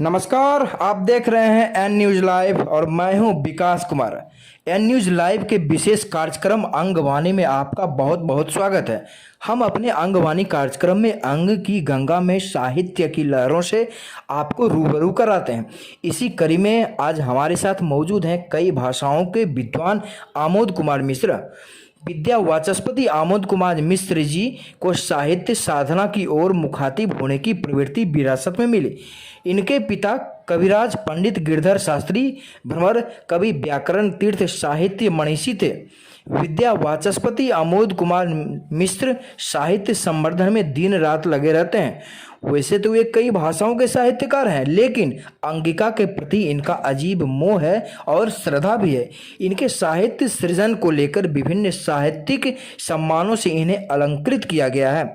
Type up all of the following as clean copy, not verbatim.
नमस्कार, आप देख रहे हैं एन न्यूज लाइव और मैं हूं विकास कुमार। एन न्यूज लाइव के विशेष कार्यक्रम अंगवाणी में आपका बहुत बहुत स्वागत है। हम अपने अंगवाणी कार्यक्रम में अंग की गंगा में साहित्य की लहरों से आपको रूबरू कराते हैं। इसी कड़ी में आज हमारे साथ मौजूद हैं कई भाषाओं के विद्वान आमोद कुमार मिश्र। विद्या वाचस्पति आमोद कुमार मिश्र जी को साहित्य साधना की ओर मुखातिब होने की प्रवृत्ति विरासत में मिली। इनके पिता कविराज पंडित गिरधर शास्त्री भ्रमर कवि व्याकरण तीर्थ साहित्य मनीषी थे। विद्या वाचस्पति आमोद कुमार मिश्र साहित्य संवर्धन में दिन रात लगे रहते हैं। वैसे तो वे कई भाषाओं के साहित्यकार हैं, लेकिन अंगिका के प्रति इनका अजीब मोह है और श्रद्धा भी है। इनके साहित्य सृजन को लेकर विभिन्न साहित्यिक सम्मानों से इन्हें अलंकृत किया गया है।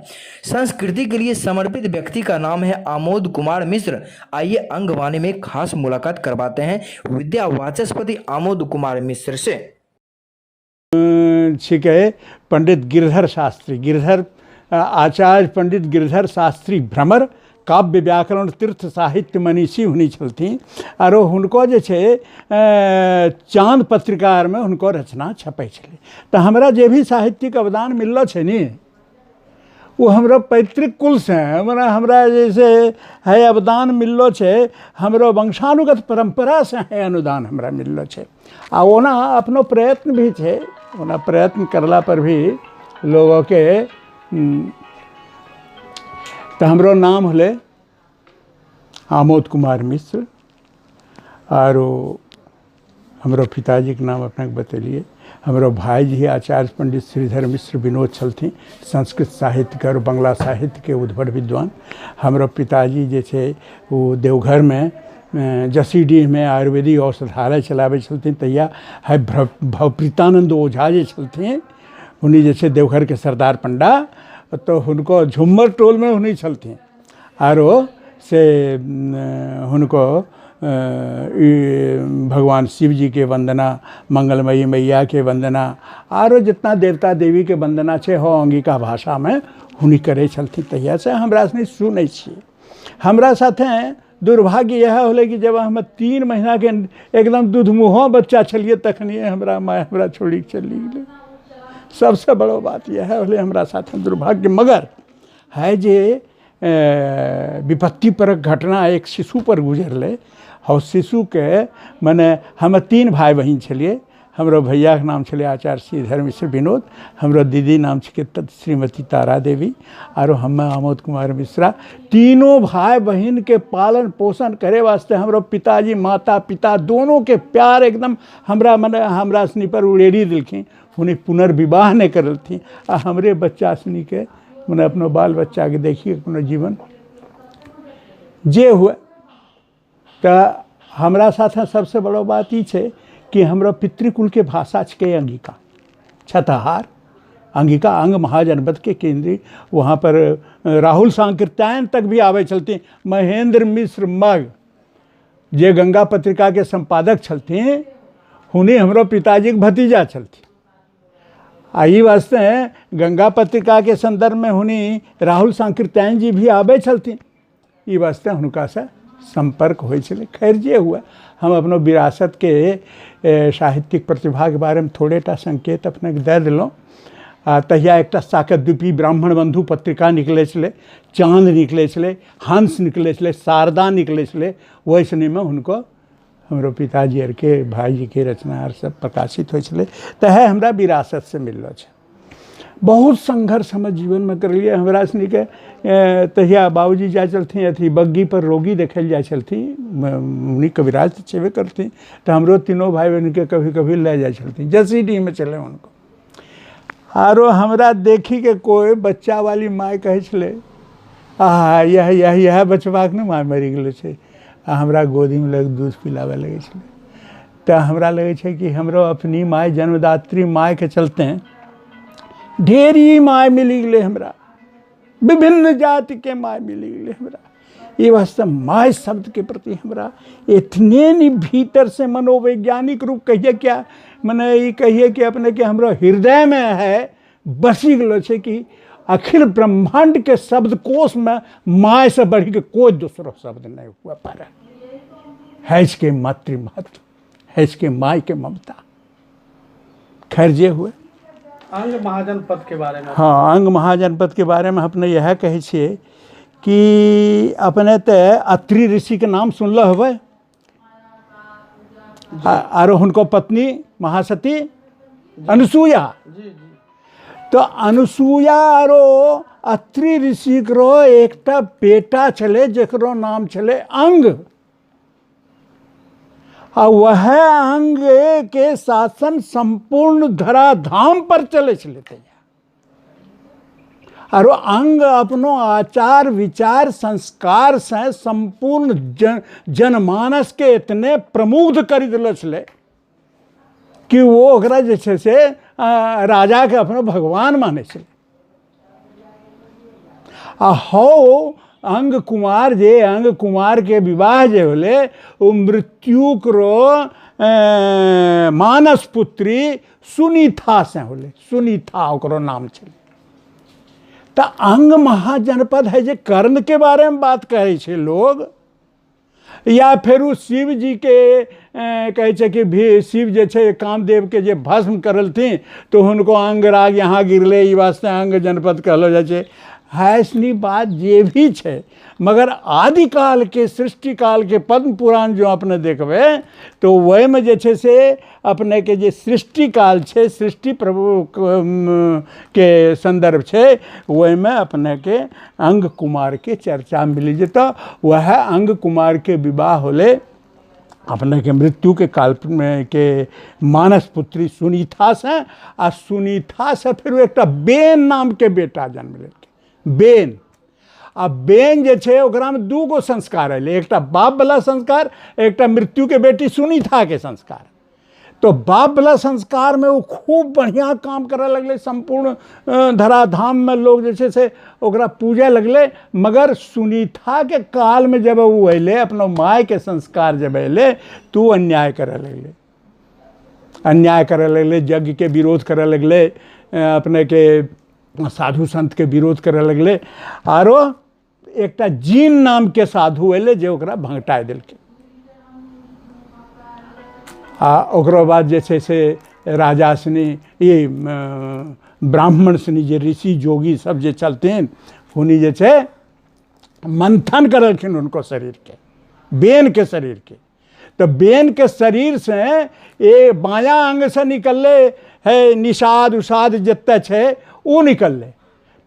संस्कृति के लिए समर्पित व्यक्ति का नाम है आमोद कुमार मिश्र। आइए अंगवाणी में खास मुलाकात करवाते हैं विद्या वाचस्पति आमोद कुमार मिश्र से। ठीक है। पंडित गिरधर शास्त्री आचार्य पंडित गिरधर शास्त्री भ्रमर काव्य व्याकरण तीर्थ साहित्य मनीषी हुनी चलती और हुनको जे छे चांद पत्रिका में हुनको रचना छपै छलै। तो हमरा जे भी साहित्यिक अवदान मिललो छे नी वो हमरा पैतृक कुल से हमरा जैसे है अवदान मिललो छे, हमरो वंशानुगत परंपरा से है अनुदान हमरा मिललो छे। आ ओना अपनो प्रयत्न भी छे, ओना प्रयत्न करला पर भी लोगों के तो हमरो नाम होले आमोद कुमार मिश्र और हमरो पिताजी के नाम अपने बतेलिए। हमरो भाई जी आचार्य पंडित श्रीधर मिश्र विनोद छलथिन, संस्कृत साहित्य और बंगला साहित्य के उद्भट विद्वान। हमरो पिताजी जे छे वो देवघर में जसीडीह में आयुर्वेदिक औषधालय चलावे छलथिन। तहिया है भवप्रीतानंद ओझा जे छलथिन, उन्हीं जैसे देवघर के सरदार पंडा, तो उनको झुम्मर टोल में उन्हीं चलती और से उनको भगवान शिव जी के वंदना, मंगलमयी मैया के वंदना और जितना देवता देवी के वंदना छे हो अंगिका भाषा में उन्हीं करे चलती। तहिया से हमरा से सुनै छी। हमरा साथे दुर्भाग्य यह होले कि जब हम 3 महीना के एकदम दूधमुहा बच्चा छलिए तखनिए हमरा माय हमरा छोड़ी के चली गेलै। सबसे बड़ो बात यह है हमरा साथ दुर्भाग्य मगर है जे विपत्ति पर घटना एक शिशु पर गुजरले। और शिशु के मने हम 3 भाई बहन छलिए। हमरो भैया के नाम छले आचार्य श्रीधर मिश्र विनोद, हमरो दीदी नाम छे श्रीमती तारा देवी और हम आमोद कुमार मिश्रा। तीनों भाई बहन के पालन पोषण करे वास्ते हमरो पिताजी माता पिता दोनों के प्यार एकदम हमरा सनी पर उड़ेरी दिलखिन। उन्हें पुनर्विवाह नहीं करल थी। हमरे बच्चा सनी के मैंने अपनो बाल बच्चा के देखिए अपनो जीवन जे हुए। तो हमरा साथ सबसे बड़ो बात ये छे कि हमरा पितृकुल के भाषा छे अंगिका छतहार। अंगिका अंग महाजनपद के केंद्रीय वहाँ पर राहुल सांकीर्तन तक भी आवे चलते। महेंद्र मिश्र मग जे गंगा पत्रिका के संपादक चलते उन्हें हमरो पिताजी के भतीजा चलती। आई वास्ते गंगा पत्रिका के संदर्भ में हुनी राहुल सांकीर्तन जी भी आवे चलती। ई वास्ते हुनका से संपर्क हो चले। खैर जे हुआ हम अपनो विरासत के साहित्यिक प्रतिभा के बारे में थोड़े टा संकेत अपने दे दिलों। तहिया एक साकतद्वीपी ब्राह्मण बंधु पत्रिका निकले चले, चांद निकले चले, हंस निकले चले, शारदा निकले चले। वैसने में उनको हमरो पिताजी और के भाई जी के रचना और सब प्रकाशित हो चले। तो है हमरा विरासत से मिललो छे। बहुत संघर्ष हम जीवन में कर लिए। हमरा सनी के तहिया बाबूजी जा चलती अथी बग्गी पर रोगी देखे जा चलती, उन्हीं कविराज छेबे करती। तो हमरो तीनों भाई बहन के कभी कभी ले जा चलती जसीडीह में चले उनको। आरो हमरा देखी के कोई बच्चा वाली माय कहे छले यह बचवाक ने माय मरी गेलो छे। हमरा गोदी में लग दूध पिलावे लगे छे। तो हमरा लगे छे कि हमरो अपनी माय जन्मदात्री माय के चलते ढेरी माय मिली गए। हमरा विभिन्न जाति के माय मिली गए। हमरा ये वास्तव माय शब्द के प्रति हमरा इतने नहीं भीतर से मनोवैज्ञानिक रूप कहिए क्या मने ये कहिए कि अपने के हमरो हृदय में है बसी गलो छे कि अखिल ब्रह्मांड के शब्दकोश में माय से बढ़ के कोई दूसरो शब्द नहीं हुआ पारे। है इसके मातृ महत्व, है इसके माई के ममता। खैर जे हुए अंग महाजनपद के बारे में। हाँ, अंग महाजनपद के बारे में अपने यह कहै छियै कि अपने ते अत्रि ऋषि के नाम सुनल हबै, आरो हुनको पत्नी महासती अनुसूया। जी जी। तो अनुसूया आरो अत्रि ऋषि रो एकटा बेटा छले जकरो नाम छले अंग। आ वह अंग के शासन संपूर्ण धराधाम पर चले छले। और अंग अपनो आचार विचार संस्कार से संपूर्ण जनमानस के इतने प्रमुग्ध कर दिलो छले कि वो ओकरा जे छै से राजा के अपनो भगवान माने छले। आ हो अंग कुमार के विवाह जे होले वो मृत्यु रो मानस पुत्री सुनीता से होले। सुनीता ओकरो नाम छले। तो अंग महाजनपद है जे कर्ण के बारे में बात कहे छे लोग, या फिर उ शिव जी के कहे छे कि भी शिव जे छे कामदेव के जे भस्म करल थी तो उनको अंग राग यहाँ गिरले, ई वास्ते अंग जनपद कहलो जाए छे। ऐसनी बात जे भी छे, मगर आदिकाल के सृष्टि काल के पद्म पुराण जो अपने देखबे तो वही में जे छे से अपने के जे सृष्टि काल छे, सृष्टि प्रभु के संदर्भ छे, वही में अपने के अंग कुमार के चर्चा मिली जेता। वह अंग कुमार के विवाह होले अपने के मृत्यु के काल में के मानस पुत्री सुनीता से, आ सुनीता से फिर एक बेन नाम के बेटा जन्म ले। बेन आ बेन जे छे ओकरा में दूगो संस्कार है, एक बाप वाला संस्कार, एक मृत्यु के बेटी सुनीता के संस्कार। तो बाप वाला संस्कार में वो खूब बढ़िया काम करे लगले, संपूर्ण धराधाम में लोग जे छे से ओकरा पूजे लगले। मगर सुनीता के काल में जब वो अले, अपना माय के संस्कार जब अले तो अन्याय करे लगले, यज्ञ के विरोध करे लगले, अपने के साधु संत के विरोध करे लगले। आरो एकटा जीन नाम के साधु अले जे ओकरा भंगटाय देलके। आ ओकरो बाद जे छै से राजा सनी, ये ब्राह्मण सनी जे ऋषि जोगी सब जे चलथिन, हुनी जे छै मंथन करलखिन उनको शरीर के, बेन के शरीर के। तो बेन के शरीर से ये बायां अंग से निकलले है निषाद उषाद जत्ते छे वो निकलले।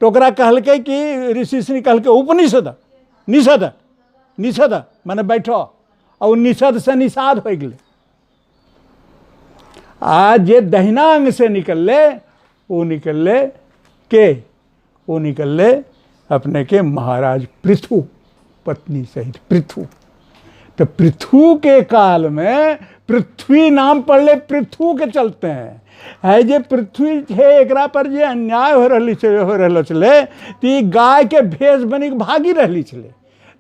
तो ओकरा कहलके कि ऋषि से कहलके उपनिषद निषद माने बैठो, और निषद से निषाद हो गए। आज जे दहिना अंग से निकलले वो निकलले अपने के महाराज पृथु पत्नी सहित पृथु। तो पृथु के काल में पृथ्वी नाम पड़ले पृथु के चलते हैं। है जे पृथ्वी है एकरा पर जे अन्याय हो रहलो छले, तो गाय के भेष बनी भागी रहली छले।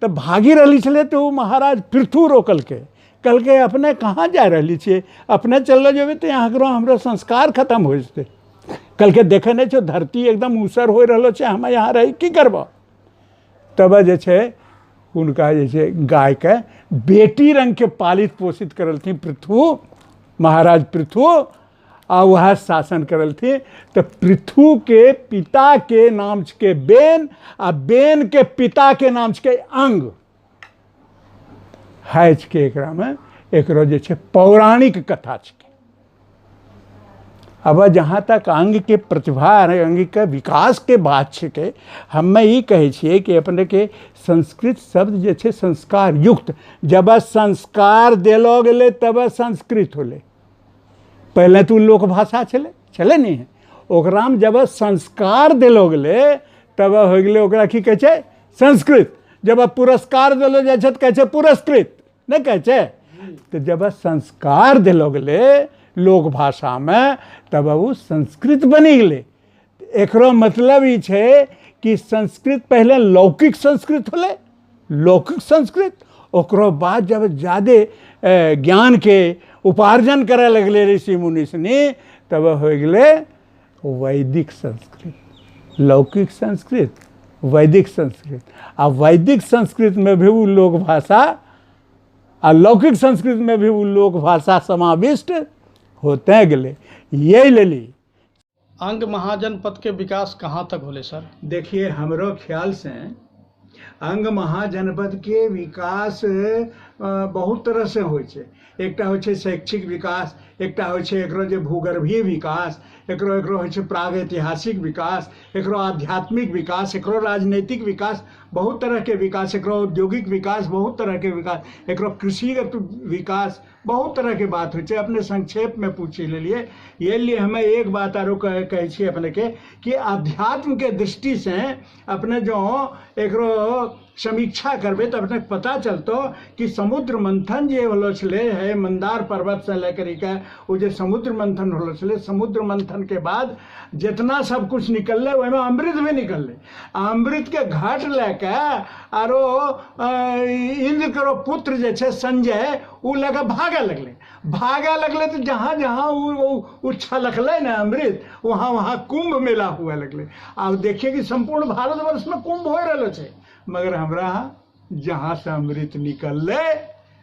तो भागी रहली छले तो महाराज पृथु रोकल के कहलके अपने कहाँ जा रही छे, अपने चल जेबे तो यहाँ हमारा संस्कार खत्म हो जते। कहलके देखे नहीं छो धरती एकदम ऊसर हो रहलो छे, हम यहाँ रही की करब। तब जे छे उनका जे छे गाय के बेटी रंग के पालित पोषित करल थी पृथु, महाराज पृथु, आ वह शासन करल थी। तो पृथु के पिता के नाम के बेन, आ बेन के पिता के नाम के अंग है के। एकरा में एकरो जे छे पौराणिक कथा छे। अब जहाँ तक अंग के प्रतिभा, अंग के विकास के बात छे, हमें ये कहे छिए कि अपने के संस्कृत शब्द जे छे संस्कार युक्त, जब संस्कार देलो गेले तब संस्कृत होले। पहले तो लोक भाषा छले नहीं है, ओकरा में जब संस्कार देलो गेले तब हो गेले ओकरा की कहे छे संस्कृत। जब पुरस्कार देलो जाए छे तो कहे छे पुरस्कृत, नहीं कहे छे। तो जब संस्कार देलो गेले लोक भाषा में तब वो संस्कृत बनी गेले। एकरो मतलब ये छे कि संस्कृत पहले लौकिक संस्कृत होले, लौकिक संस्कृत। ओकरो बाद जब ज़्यादा ज्ञान के उपार्जन करे लगले ऋषि मुनि सनी, तब हो गेले वैदिक संस्कृत। लौकिक संस्कृत, वैदिक संस्कृत। आ वैदिक संस्कृत में भी वो लोक भाषा आ लौकिक संस्कृति में भी वो लोक भाषा समाविष्ट होते गेले। ये लेली अंग महाजनपद के विकास कहाँ तक होले सर? देखिए, हमरो ख्याल से अंग महाजनपद के विकास बहुत तरह से होइ छै। एकटा होइ छै शैक्षिक विकास, एकटा होइ छै एकरो जे भूगर्भीय विकास, एकरो होइ छै प्रागैतिहासिक विकास, एकरो आध्यात्मिक विकास, एकरो राजनीतिक विकास, बहुत तरह के विकास, एकरो औद्योगिक विकास, बहुत तरह के विकास, एकरो कृषिगत विकास, बहुत तरह के बात होइ छै। अपने संक्षेप में पूछी लेलिए। ये लिए हमें एक बात आरो कहै छी अपने के कि अध्यात्म के दृष्टि से अपने जो एकरो समीक्षा करबे तो अपने पता चलतो कि समुद्र मंथन जे होलो छले है मंदार पर्वत से लेकर के वो जो समुद्र मंथन होलो छले, समुद्र मंथन के बाद जितना सब कुछ निकलले वही में अमृत भी निकलले। अमृत के घाट लेके आरो इंद्र करो पुत्र जे छे संजय उ लेके भागे लगले तो जहाँ जहाँ वो छलकले ना अमृत वहाँ वहाँ कुंभ मेला हुआ लगले। अब देखिए कि संपूर्ण भारतवर्ष में कुंभ हो रहा छे, मगर हमरा जहाँ से अमृत निकलले,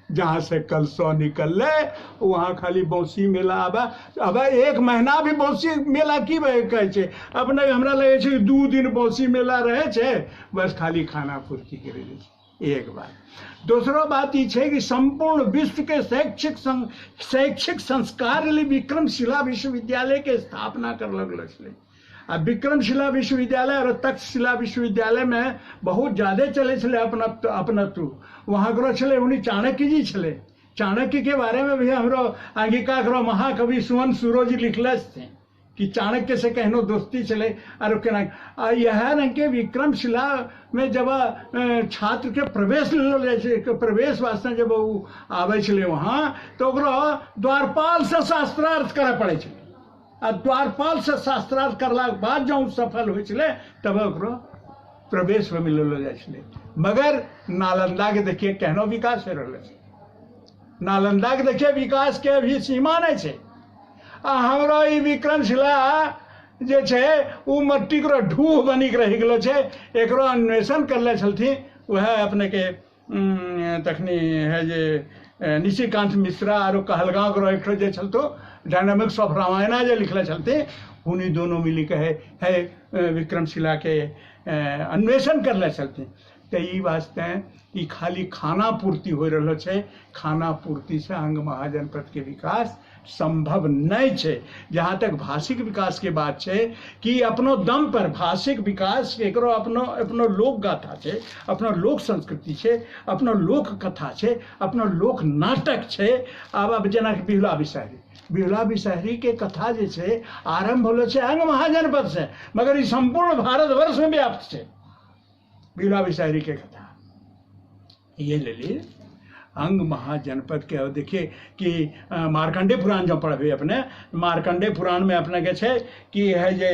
जहाँ से कलशो निकलले वहाँ खाली बौसी मेला अब एक महीना भी बौसी मेला की कहै छै अपने हमरा लगे छै 2 दिन बौसी मेला रहे छै, बस खाली खाना पूर्ति करे छै। एक बात। दूसरा बात ये है कि संपूर्ण विश्व के शैक्षिक संस्कार लिए विक्रमशिला विश्वविद्यालय के स्थापना कर लगल छे। आ विक्रमशिला विश्वविद्यालय और तक्षशिला विश्वविद्यालय में बहुत ज्यादा चले छे अपनत्व। वहाँ करो छे उन्हीं चाणक्य जी छे। चाणक्य के बारे में भी हमरो अंगिका करो महाकवि सुवन सूरो जी लिखले थे कि चाणक्य से कहनो दोस्ती चले। और केना यह रंग के विक्रमशिला में जब छात्र के प्रवेश वास्ते जब वो आवे छे वहाँ तो द्वारपाल से शास्त्रार्थ करे पड़े छे। आ द्वारपाल से शास्त्रार्थ करला के बाद जब सफल हो चले तब प्रवेश में मिलल जाए। मगर नालंदा के देखिए केहनो विकास हो रहा है। नालंदा के देखिए विकास के अभी सीमा नहीं है। आ हमारा ये विक्रमशिला जे छे वो मट्टी को ढूह बनी के रह गलो छे। एकरो अन्वेषण करले छलथि वह अपने के तखनी है जे निशिकांत मिश्रा और कहलगांव करो एक जे छलतो डायनामिक्स ऑफ रामायणा जे लिखले चलते उन्हीं दोनों मिली के है विक्रमशिला के अन्वेषण करले चलते। तो ये वास्ते कि खाली खाना पूर्ति हो रहा है, खाना पूर्ति से अंग महाजनपद के विकास संभव नहीं है। जहाँ तक भाषिक विकास के बात है कि अपनो दम पर भाषिक विकास एकरो अपनो लोक गाथा है, अपनो लोक संस्कृति है, अपनो लोक कथा है, अपनो लोक नाटक है। अब जना बिहुला बिसाहरी के कथा जे आरंभ होलो छे अंग महाजनपद से, मगर ये संपूर्ण भारतवर्ष में व्याप्त है बिहुला बिसाहरी के कथा। ये ले ली अंग महाजनपद के। और देखिए कि मार्कंडे पुराण जो पढ़े अपने, मार्कंडे पुराण में अपने के छे कि है जे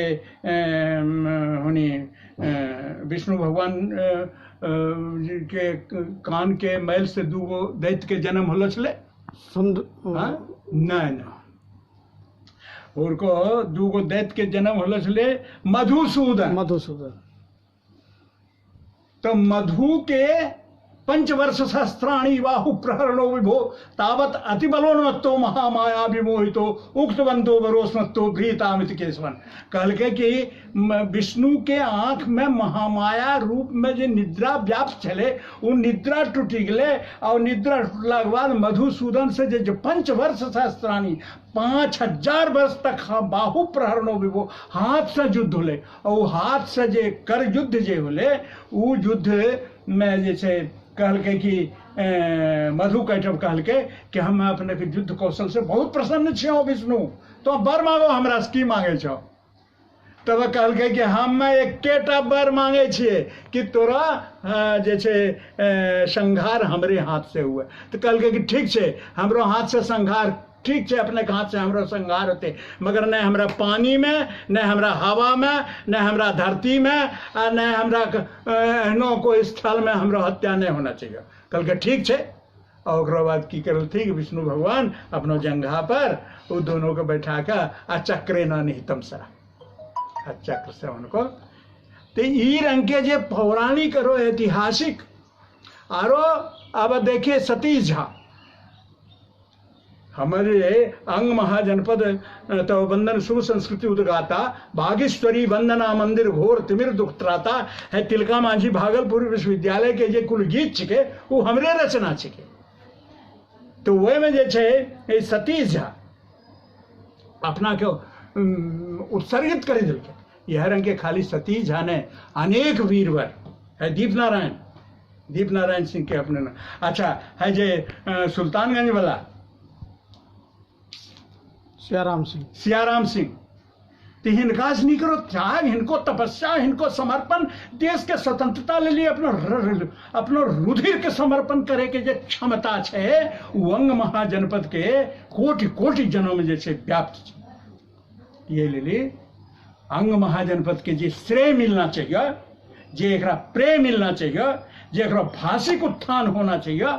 होनी विष्णु भगवान के कान के मैल से 2 दैत्य के जन्म होलो छले। नहीं उनको 2 दैत्य के जन्म होलो छले मधुसूदन। तो मधु के 5 वर्ष सहस्राणी बाहु प्रहरणो विभो तावत अतिबलोन्मत्तो महामाया विमोहितो उक्तवंतो वरोस्मत्तो भ्रीतामित केशवन। कहल के कि विष्णु के आंख में महामाया रूप में जो निद्रा व्याप्त चले वो निद्रा टूटी गले। और निद्रा टूटला के बाद मधुसूदन से जो 5 वर्ष सहस्राणी 5000 वर्ष तक बाहु प्रहरणो विभो हाथ से युद्ध होले। और हाथ से जे कर युद्ध जे होले वो युद्ध में जैसे कहल के कि मधु कैटव कहल के कि हम अपने के युद्ध कौशल से बहुत प्रसन्न छियो विष्णु, तो बर मांगो हमरा से की मांगे छो। तब कहल के कि हम एकेटा बर मांगे छिए कि तोरा जे छे संहार हमरे हाथ से हुए। तो कहल के कि ठीक छे हमरो हाथ से संहार ठीक है, अपने हाथ से हमरो संहार होते, मगर न हमरा पानी में, न हमरा हवा में, न हमरा धरती में, न हमरा एहनो कोई स्थल में हमरो हत्या नहीं होना चाहिए। कल के ठीक है। और ओकरा बाद की करल थी कि विष्णु भगवान अपनो जंघा पर वो दोनों को बैठा कर आ चक्रे न निहितम सरा, चक्र से उनको तो ई रंग के जे पौराणिक और ऐतिहासिक। आरो अब देखिए सतीश झा हमारे अंग महाजनपद तव बंदन शुभ संस्कृति उद्गाता बागेश्वरी वंदना मंदिर घोर तिमिर दुख त्राता है तिलका मांझी भागलपुर विश्वविद्यालय के जे कुल गीत छिके वो हमरे रचना छिके। तो वह में जे छे सतीश झा अपना के उत्सर्गित कर दिलके। यह रंग के खाली सतीश झा ने अनेक वीरवर है दीप नारायण सिंह के अपने अच्छा है जे सुल्तानगंज वाला सियाराम सिंह तो हिनका से नहीं करो त्याग, हिनको तपस्या, हिनको समर्पण, देश के स्वतंत्रता ले लिए अपनो रुधिर के समर्पण करे के जे क्षमता छे वो अंग महाजनपद के कोटि कोटि जनों में जैसे व्याप्त छे। ये ले ली अंग महाजनपद के जे श्रेय मिलना चाहिए, जे एकरा प्रेम मिलना चाहिए, जे एकरा भाषिक उत्थान होना चाहिए,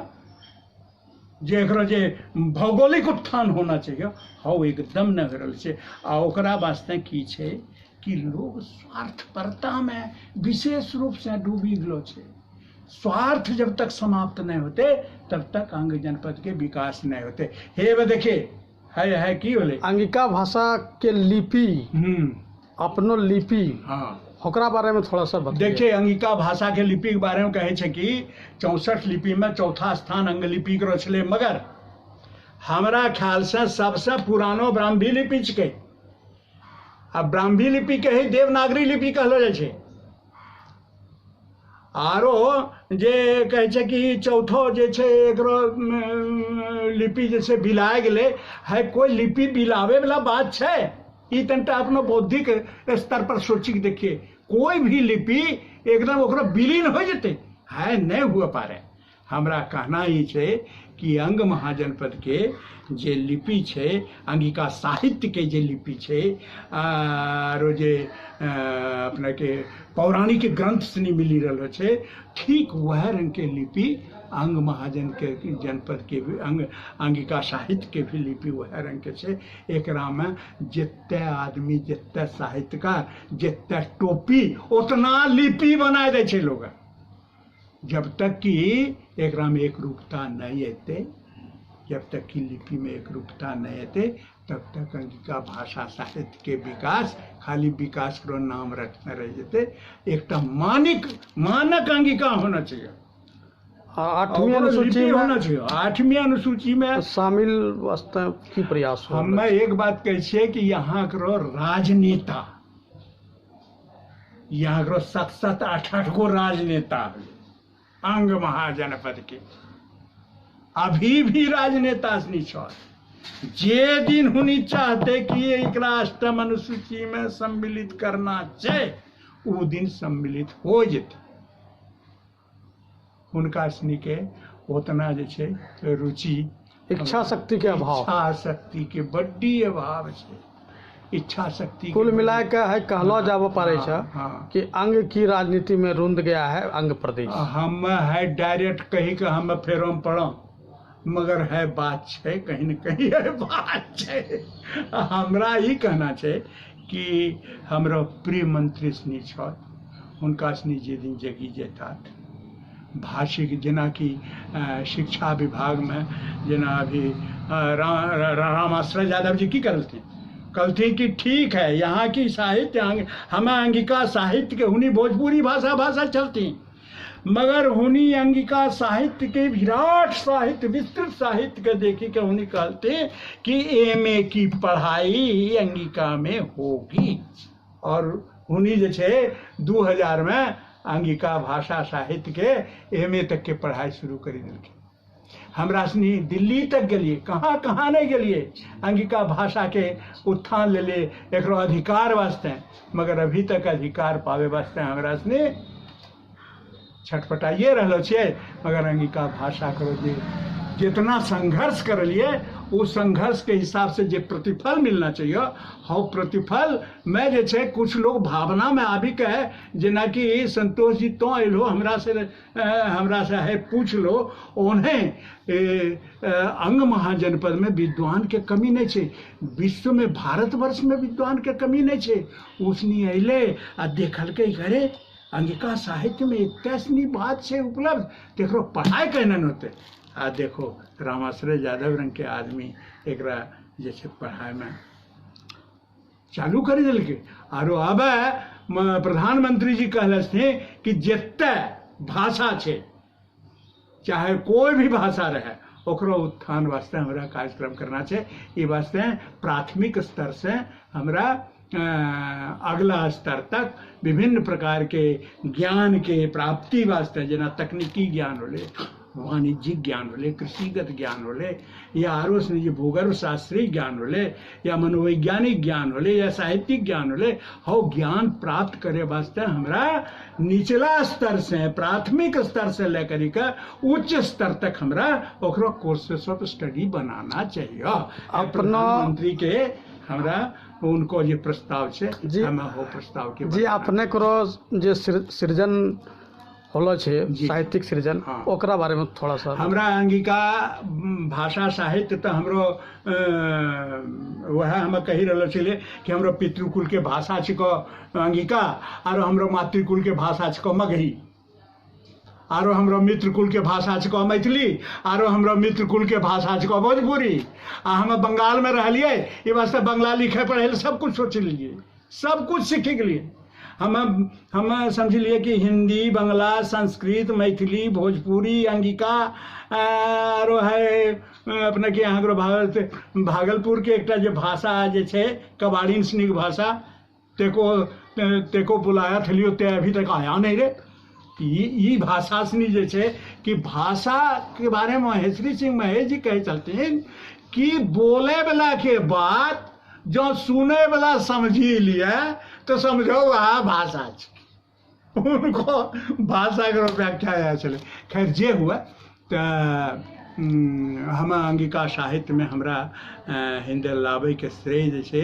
जे एकरा जे भौगोलिक उत्थान होना चाहिए, हाँ एकदम न हो रहल छै। आ ओकरा वास्ते की छै कि लोग स्वार्थपरता में विशेष रूप से डूबी गलो छै। स्वार्थ जब तक समाप्त नहीं होते तब तक अंग जनपद के विकास नहीं होते। हे वे देखिए है की बोले अंगिका भाषा के लिपि अपनो लिपि हाँ ओकरा बारे में थोड़ा सा बताइए। देखिए अंगिका भाषा के लिपि के बारे में कहे छे कि 64 लिपि में चौथा स्थान अंग लिपि के छे, मगर हमरा ख्याल से सबसे पुरानो ब्राह्मी लिपि छे। अब ब्राह्मी लिपि के ही देवनागरी लिपि कहलो जाय छे। आरो जे कहे छे कि चौथो जे छे एकरो लिपि जैसे बिलाए गेले है, कोई लिपि बिलावे वाला बात छे? ई तनटा अपनो बौद्धिक स्तर पर सोची के देखिए, कोई भी लिपि एकदम ओकरा विलीन हो जते है नहीं हुआ पारे। हमरा कहना ही छे कि अंग महाजनपद के जे लिपि छे, अंगिका साहित्य के जे लिपि छे और जे अपना के पौराणिक ग्रंथ से मिली रहा छे, ठीक वह रंग के लिपि अंग महाजन के जनपद के भी अंगिका साहित्य के भी लिपि वह रंग के छे। एकरा में जितने आदमी, जितने साहित्यकार, जितने टोपी उतना लिपि बनाए दे छे लोग। जब तक कि एकरा में एक रूपता नहीं आते, जब तक कि लिपि में एक रूपता नहीं आते तब तक अंगिका भाषा साहित्य के विकास खाली विकास करो नाम रखने रह जाते। एक मानक अंगिका होना चाहिए। 8वीं अनुसूची में होना चाहिए। 8वीं अनुसूची में शामिल वास्ते की प्रयास हो। हम एक बात कह छे कि यहाँ करो राजनेता, यहाँ करो 7-8 गो राजनेता अंग महाजनपद के अभी भी राजनेता नहीं छोड़। जे दिन हुनी चाहते कि एक 8वीं अनुसूची में सम्मिलित करना चाहिए वो दिन सम्मिलित हो जेते। उनका सनी के उतना जे छे रुचि, इच्छा शक्ति के अभाव, इच्छा शक्ति के बड्डी अभाव छे। इच्छा शक्ति कुल मिला के है कहलो जाब पारे छे कि अंग की राजनीति में रुंध गया है अंग प्रदेश। हम है डायरेक्ट कही के हम फेरों पड़ो, मगर है बात छे कहीं न कहीं है बात छे। हमरा ही कहना छे कि हमरा प्रिय मंत्री सनी छ, उनका सनी जे दिन जगी जेता भाषिक जेना कि शिक्षा विभाग में जेना अभी रामाश्रय यादव जी की कहलती कि ठीक है यहाँ की साहित्य हमें अंगिका साहित्य के हुनी भोजपुरी भाषा चलती, मगर हुनी अंगिका साहित्य के विराट साहित्य विस्तृत साहित्य के देखी के हुनी कहते कि एमए की पढ़ाई अंगिका में होगी। और हुनी जे छे 2000 में अंगिका भाषा साहित्य के एमए तक के पढ़ाई शुरू करी दिलके। हमरा सनी दिल्ली तक गलिए, कहाँ कहाँ नहीं गलिए अंगिका भाषा के उत्थान ले ले एक अधिकार वास्ते, मगर अभी तक अधिकार पावे वास्ते हमरा सनी छटपटाइए रहलो छे। मगर अंगिका भाषा करो जे जितना संघर्ष कर लिए उस संघर्ष के हिसाब से जो प्रतिफल मिलना चाहिए हाँ प्रतिफल में जे छे कुछ लोग भावना में आबी कहे जेना कि संतोष जी तो अलो हमरा से है पूछ लो, उन्हें अंग महाजनपद में विद्वान के कमी नहीं छे, विश्व में भारतवर्ष में विद्वान के कमी नहीं छे। उसनी अले आ देखल के घरे अंगिका साहित्य में इतनी बात से उपलब्ध देखो पढ़ाई कहना होते आ देखो रामाश्रय यादव रंग के आदमी एकरा जे छै पढ़ाई में चालू कर दिलकै। आरो अब प्रधानमंत्री जी कहलथिन कि जते भाषा छै चाहे कोई भी भाषा रहे ओकरो उत्थान वास्ते हमरा कार्यक्रम करना छै। ई वास्ते प्राथमिक स्तर से हमरा अगला स्तर तक विभिन्न प्रकार के ज्ञान के प्राप्ति वास्ते जेना तकनीकी ज्ञान होले, वाणिज्यिक ज्ञान होले, कृषिगत ज्ञान होले, या आरो से भूगर्भ शास्त्रीय ज्ञान होले, या मनोवैज्ञानिक ज्ञान होले, या साहित्यिक ज्ञान होले, हो ज्ञान प्राप्त करे वास्ते हमरा निचला स्तर से प्राथमिक स्तर से लेकर के उच्च स्तर तक हमरा ओकरो कोर्सेस ऑफ स्टडी बनाना चाहिए। प्रधानमंत्री के हमरा उनको जे प्रस्ताव छै हम हो प्रस्ताव के जी अपने करो जे सृजन होलो छै साहित्यिक सृजन ओकरा बारे में थोड़ा सा हमरा अंगिका भाषा साहित्य तो हमरो वह हम कही रहलो छले कि हमरो पितृकुल के भाषा छिको अंगिका, आरो हमरो मातृकुल के भाषा छिको मगही, आरो हमरो मित्रकुल के भाषा छिको मैथिली, आरो हमरो मित्रकुल के भाषा छिको भोजपुरी। आ हम बंगाल में रहलिए ये वास्ते बंगला लिखे पढ़े सब कुछ सोच लिए, सब कुछ सीख लिए। हम समझ लिए कि हिंदी, बंगला, संस्कृत, मैथिली, भोजपुरी, अंगिका आरो है अपने के यहाँ भागलपुर के एकटा जे भाषा जे छे कबाड़ीन सनिक भाषा तेको बुलाया थलियो ते अभी तक आया नहीं रे। ये भाषा सनी जे छे कि भाषा के बारे में महेश्वरी सिंह महेश जी कहे चलते हैं कि बोले वाला के बात जो सुने वाला समझी लिया तो समझो वह भाषा है। उनको भाषा का व्याख्या है चले। खैर जे हुआ तो हम अंगिका साहित्य में हमरा हिंदे लावे के श्रेय जैसे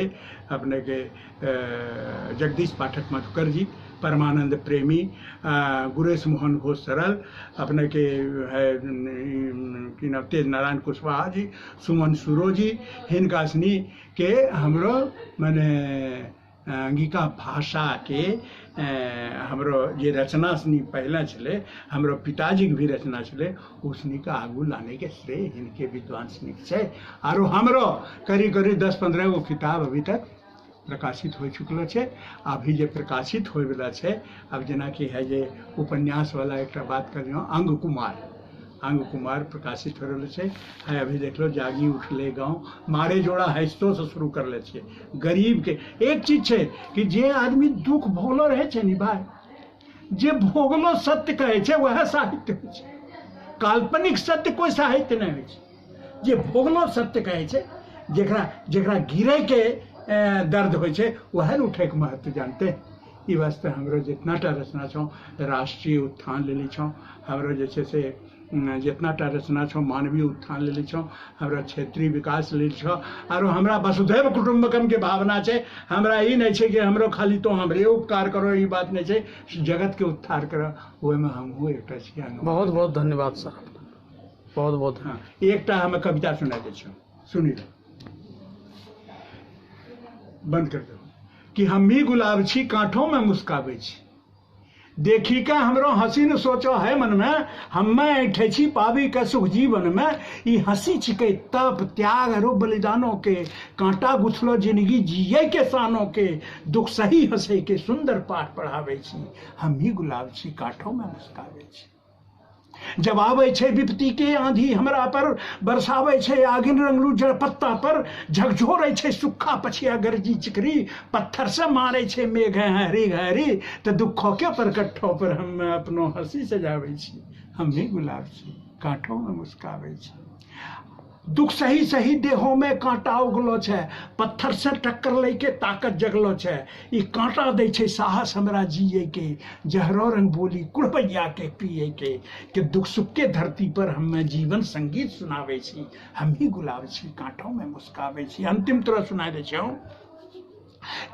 अपने के जगदीश पाठक मधुकर जी, परमानंद प्रेमी, गुरेश मोहन घोष सरल, अपने के है कि नाम तेज नारायण कुशवाहा जी, सुमन सुरो जी, हिनका सनी के हमरो मैंने अंगिका भाषा के हमरो जे रचना सनी पहले चले हमरो पिताजी के भी रचना चले उसनी का आगू लाने के श्रेय इनके विद्वान सनी छे। आरो हमरो करीब 10-15 गो किताब अभी तक प्रकाशित हो चुकलो छे। अभी जे प्रकाशित होय वाला छे अब जेना कि है जे उपन्यास वाला एक बात करियो अंग कुमार प्रकाशित हो रहे छे है। अभी देख लो जागी उठले गाँव मारे जोड़ा हैस्तो से शुरू कर ले छे। गरीब के एक चीज छे कि जे आदमी दुख भोगलो रहे छे नी भाई, जे भोगलो सत्य कहे छे वह साहित्य होय छे। काल्पनिक सत्य कोई साहित्य नहीं होय छे। जे भोगलो सत्य कहे छे जेकरा गिरे के दर्द हो वह उठे के महत्व जानते। ई वास्ते हमरो जितना टा रचना छो राष्ट्रीय उत्थान ले ली छो, हमरो जैसे से जितना टा रचना छो मानवीय उत्थान ले ली छो, हमरा क्षेत्रीय विकास ले ली छो, और हमरा वसुधैव कुटुंबकम के भावना छे। हमरा ई नहीं छे कि हमरो खाली तो हमरे उपकार करो, ई बात नहीं छे, जगत के उद्धार करो ओय में हम हो एकटा छिया। बहुत बहुत धन्यवाद सर, बहुत बहुत। हाँ एकटा हम कविता सुना दे छो, सुनी लो, बंद कर दो कि हम ही गुलाब छी कांठों में मुस्काबे छी, देखी का हमरो हंसी न सोचो है मन में, हमें ऐठे छी पावी का सुख जीवन में। ई हंसी छिके तप त्याग रो बलिदानों के, कांटा गुथलो जिंदगी जिये के सानों के, दुख सही हंसे के सुंदर पाठ पढ़ावे छी, हम ही गुलाब छी कांठों में मुस्काबे छी। जब आवे छे विपत्ति के आंधी हमरा पर, बरसावे छे आगिन रंगलू जड़ पत्ता पर, झकझोरे छे सुखा पछिया गरजी चिकरी, पत्थर से मारे छे मेघ हरी हरी, तो दुखों के परकट्ठों पर हम अपनो हंसी सजावे छी, हम भी गुलाब छी कांठों में मुस्कावे छी। दुख सही सही देहों में कांटा उगलो छे, पत्थर से टक्कर लेके ताकत जगलो छे, ई कांटा दे छे साहस हमरा जिए के, जहरो रंग बोली कुड़बैया के पिए के, कि दुख सुख के धरती पर हमें जीवन संगीत सुनावे छी, हम ही गुलाब छी कांठों में मुस्कावे छी। अंतिम तरह सुनाई दे छो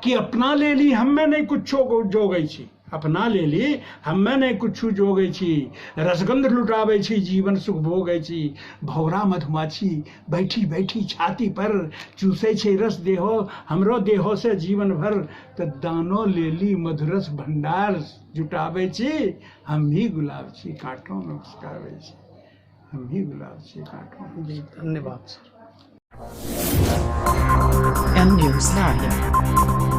कि अपना ले ली हमें नहीं कुछ जोगै छी, अपना ले ली हमें नहीं कुछ जोगै छी, रसगंध लुटावे छी जीवन सुख भोगै छी, भौरा मधुमाछी बैठी बैठी छाती पर, चूसे छे रस देहो हमरो देहो से जीवन भर, तो दानो ले ली मधुरस भंडार जुटावे छी, हम भी गुलाब छी कांठों में मुस्कावे छी। हम भी गुलाब से काटूं। जी धन्यवाद सर। N News Live.